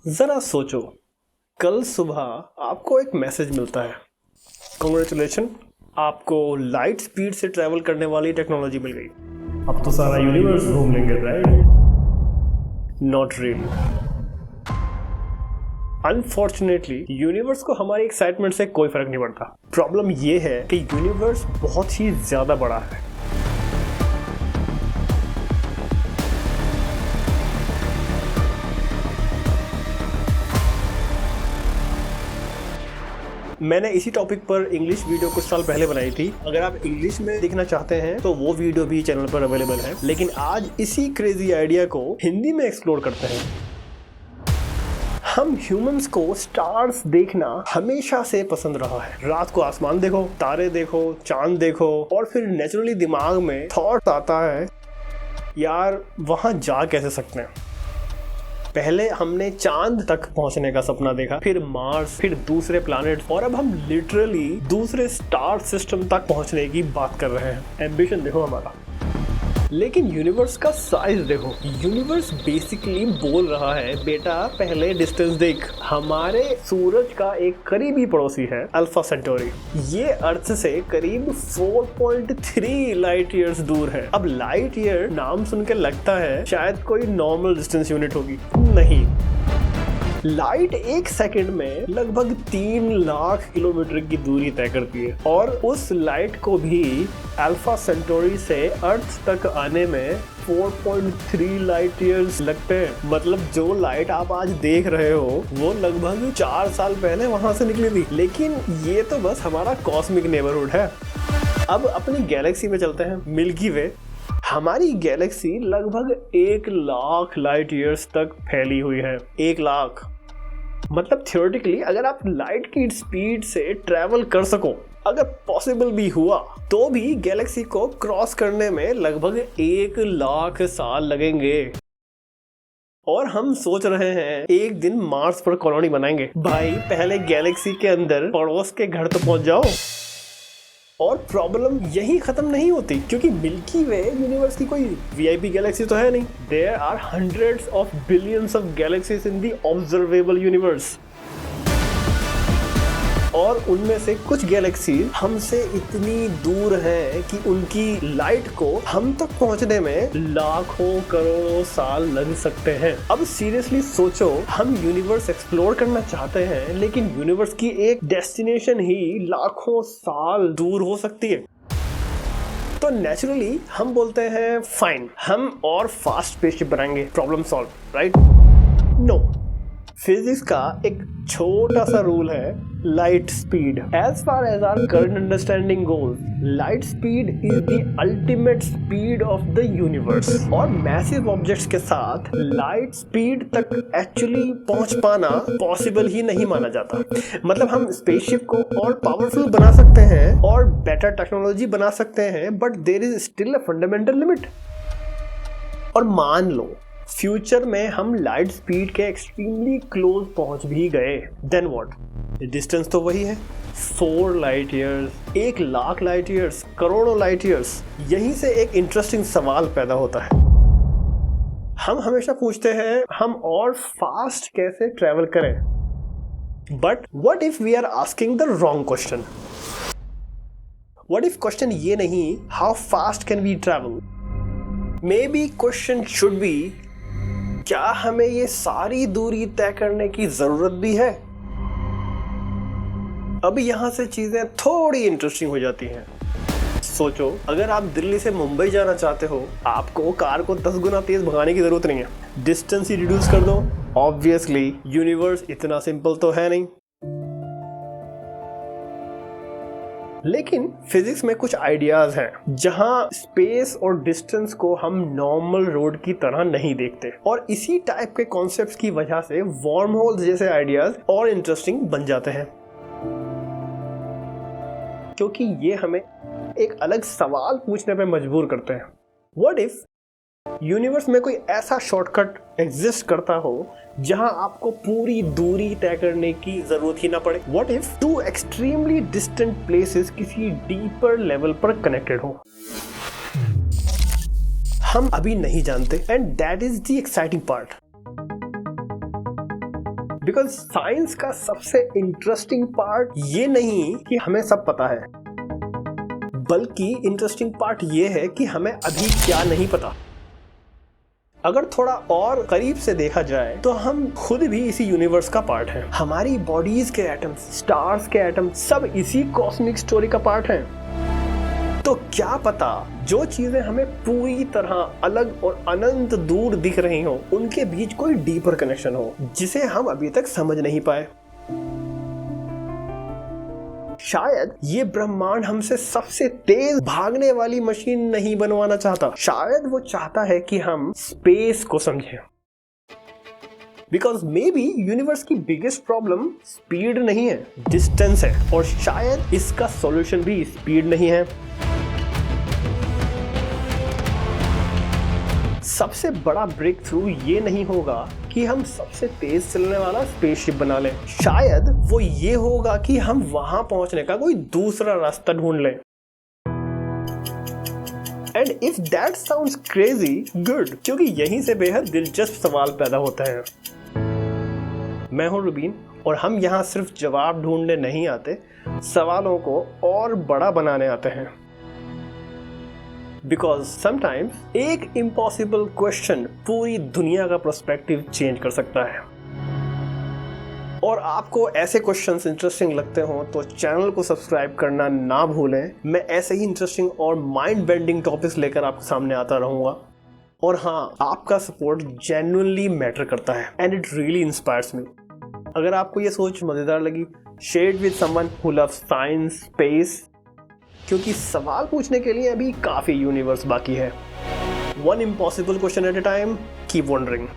जरा सोचो, कल सुबह आपको एक मैसेज मिलता है, कांग्रेचुलेशन, आपको लाइट स्पीड से ट्रैवल करने वाली टेक्नोलॉजी मिल गई। अब तो सारा यूनिवर्स घूम लेंगे, right? Not really. Unfortunately universe को हमारी एक्साइटमेंट से कोई फर्क नहीं पड़ता। प्रॉब्लम ये है कि यूनिवर्स बहुत ही ज्यादा बड़ा है। मैंने इसी टॉपिक पर इंग्लिश वीडियो कुछ साल पहले बनाई थी। अगर आप इंग्लिश में देखना चाहते हैं तो वो वीडियो भी चैनल पर अवेलेबल है। लेकिन आज इसी क्रेजी आइडिया को हिंदी में एक्सप्लोर करते हैं। हम ह्यूमंस को स्टार्स देखना हमेशा से पसंद रहा है। रात को आसमान देखो, तारे देखो, चांद देखो, और फिर नेचुरली दिमाग में थॉट आता है, यार वहां जा कैसे सकते हैं। पहले हमने चांद तक पहुंचने का सपना देखा, फिर मार्स, फिर दूसरे प्लैनेट, और अब हम लिटरली दूसरे स्टार सिस्टम तक पहुंचने की बात कर रहे हैं। एम्बिशन देखो हमारा। लेकिन यूनिवर्स का साइज देखो। यूनिवर्स बेसिकली बोल रहा है, बेटा पहले डिस्टेंस देख। हमारे सूरज का एक करीबी पड़ोसी है अल्फा सेंटोरी। ये अर्थ से करीब 4.3 लाइट ईयर्स दूर है। अब लाइट ईयर नाम सुन के लगता है शायद कोई नॉर्मल डिस्टेंस यूनिट होगी, नहीं। लाइट एक सेकंड में लगभग 3 लाख किलोमीटर की दूरी तय करती है, और उस लाइट को भी अल्फा सेंटोरी से अर्थ तक आने में 4.3 लाइट ईयर्स लगते हैं। मतलब जो लाइट आप आज देख रहे हो वो लगभग 4 साल पहले वहां से निकली थी। लेकिन ये तो बस हमारा कॉस्मिक नेबरहुड है। अब अपनी गैलेक्सी में चलते हैं, मिल्की वे। हमारी गैलेक्सी लगभग 1 लाख लाइट ईयर्स तक फैली हुई है। 1 लाख मतलब थियोरेटिकली अगर आप लाइट की स्पीड से ट्रैवल कर सको, अगर पॉसिबल भी हुआ, तो भी गैलेक्सी को क्रॉस करने में लगभग 1 लाख साल लगेंगे। और हम सोच रहे हैं एक दिन मार्स पर कॉलोनी बनाएंगे। भाई पहले गैलेक्सी के अंदर पड़ोस के घर तो पहुंच जाओ। और प्रॉब्लम यही खत्म नहीं होती, क्योंकि मिल्की वे यूनिवर्स की कोई वीआईपी गैलेक्सी तो है नहीं। There are hundreds of billions of galaxies in the observable universe, और उनमें से कुछ गैलेक्सी हमसे इतनी दूर हैं कि उनकी लाइट को हम तक पहुंचने में लाखों करोड़ों साल लग सकते हैं। अब सीरियसली सोचो, हम यूनिवर्स एक्सप्लोर करना चाहते हैं, लेकिन यूनिवर्स की एक डेस्टिनेशन ही लाखों साल दूर हो सकती है। तो नेचुरली हम बोलते हैं फाइन, हम और फास्ट स्पेसशिप बनाएंगे, problem solve, right? No, physics का एक छोटा सा रूल है, light speed. As far as our current understanding goes, light speed is the ultimate speed of the universe. और मैसिव ऑब्जेक्ट्स के साथ लाइट स्पीड तक एक्चुअली पहुंच पाना पॉसिबल ही नहीं माना जाता। मतलब हम स्पेसशिप को और पावरफुल बना सकते हैं और बेटर टेक्नोलॉजी बना सकते हैं, but there is still a fundamental limit. और मान लो फ्यूचर में हम लाइट स्पीड के एक्सट्रीमली क्लोज पहुंच भी गए, देन व्हाट? डिस्टेंस तो वही है, 4 light years, 1 lakh light years, करोड़ों लाइट ईयर्स। यहीं से एक इंटरेस्टिंग सवाल पैदा होता है। हम हमेशा पूछते हैं हम और फास्ट कैसे ट्रैवल करें, but what if we are asking the wrong question? What if question ये नहीं how fast can we travel? Maybe question should be, क्या हमें ये सारी दूरी तय करने की जरूरत भी है? अब यहां से चीजें थोड़ी इंटरेस्टिंग हो जाती हैं। सोचो, अगर आप दिल्ली से मुंबई जाना चाहते हो, आपको कार को 10 गुना तेज भगाने की जरूरत नहीं है। डिस्टेंस ही रिड्यूस कर दो। ऑब्वियसली यूनिवर्स इतना सिंपल तो है नहीं। लेकिन फिजिक्स में कुछ आइडियाज हैं जहां स्पेस और डिस्टेंस को हम नॉर्मल रोड की तरह नहीं देखते, और इसी टाइप के कॉन्सेप्ट्स की वजह से वार्म होल्स जैसे आइडियाज और इंटरेस्टिंग बन जाते हैं, क्योंकि ये हमें एक अलग सवाल पूछने पे मजबूर करते हैं। व्हाट इफ यूनिवर्स में कोई ऐसा शॉर्टकट एग्जिस्ट करता हो जहां आपको पूरी दूरी तय करने की जरूरत ही ना पड़े? What if 2 extremely distant places किसी डीपर लेवल पर कनेक्टेड हो? हम अभी नहीं जानते, and that is the exciting part. Because science का सबसे इंटरेस्टिंग पार्ट ये नहीं कि हमें सब पता है, बल्कि इंटरेस्टिंग पार्ट ये है कि हमें अभी क्या नहीं पता। अगर थोड़ा और करीब से देखा जाए तो हम खुद भी इसी यूनिवर्स का पार्ट हैं। हमारी बॉडीज के एटम्स, स्टार्स के एटम्स सब इसी कॉस्मिक स्टोरी का पार्ट हैं। तो क्या पता जो चीजें हमें पूरी तरह अलग और अनंत दूर दिख रही हो, उनके बीच कोई डीपर कनेक्शन हो जिसे हम अभी तक समझ नहीं पाए। शायद ये ब्रह्मांड हमसे सबसे तेज भागने वाली मशीन नहीं बनवाना चाहता, शायद वो चाहता है कि हम स्पेस को समझें। बिकॉज मे बी यूनिवर्स की बिगेस्ट प्रॉब्लम स्पीड नहीं है, डिस्टेंस है, और शायद इसका सॉल्यूशन भी स्पीड नहीं है। सबसे बड़ा ब्रेक थ्रू ये नहीं होगा कि हम सबसे तेज चलने वाला स्पेसशिप बना लें, शायद वो ये होगा कि हम वहां पहुंचने का कोई दूसरा रास्ता ढूंढ लें। And if that sounds crazy, good, क्योंकि यहीं से बेहद दिलचस्प सवाल पैदा होते हैं। मैं हूं रुबीन और हम यहाँ सिर्फ जवाब ढूंढने नहीं आते, सवालों को और बड़ा बनाने आते हैं। बिकॉज समटाइम्स एक इम्पॉसिबल क्वेश्चन पूरी दुनिया का पर्सपेक्टिव चेंज कर सकता है। और आपको ऐसे क्वेश्चंस इंटरेस्टिंग लगते हो तो चैनल को सब्सक्राइब करना ना भूलें। मैं ऐसे ही इंटरेस्टिंग और माइंड बेंडिंग टॉपिक्स लेकर आपके सामने आता रहूंगा। और हाँ, आपका सपोर्ट जेन्युइनली मैटर करता है एंड इट रियली इंस्पायर्स मी। अगर आपको ये सोच मजेदार लगी, share it with someone who loves science, space, क्योंकि सवाल पूछने के लिए अभी काफी यूनिवर्स बाकी है। One impossible question at a time, keep wondering.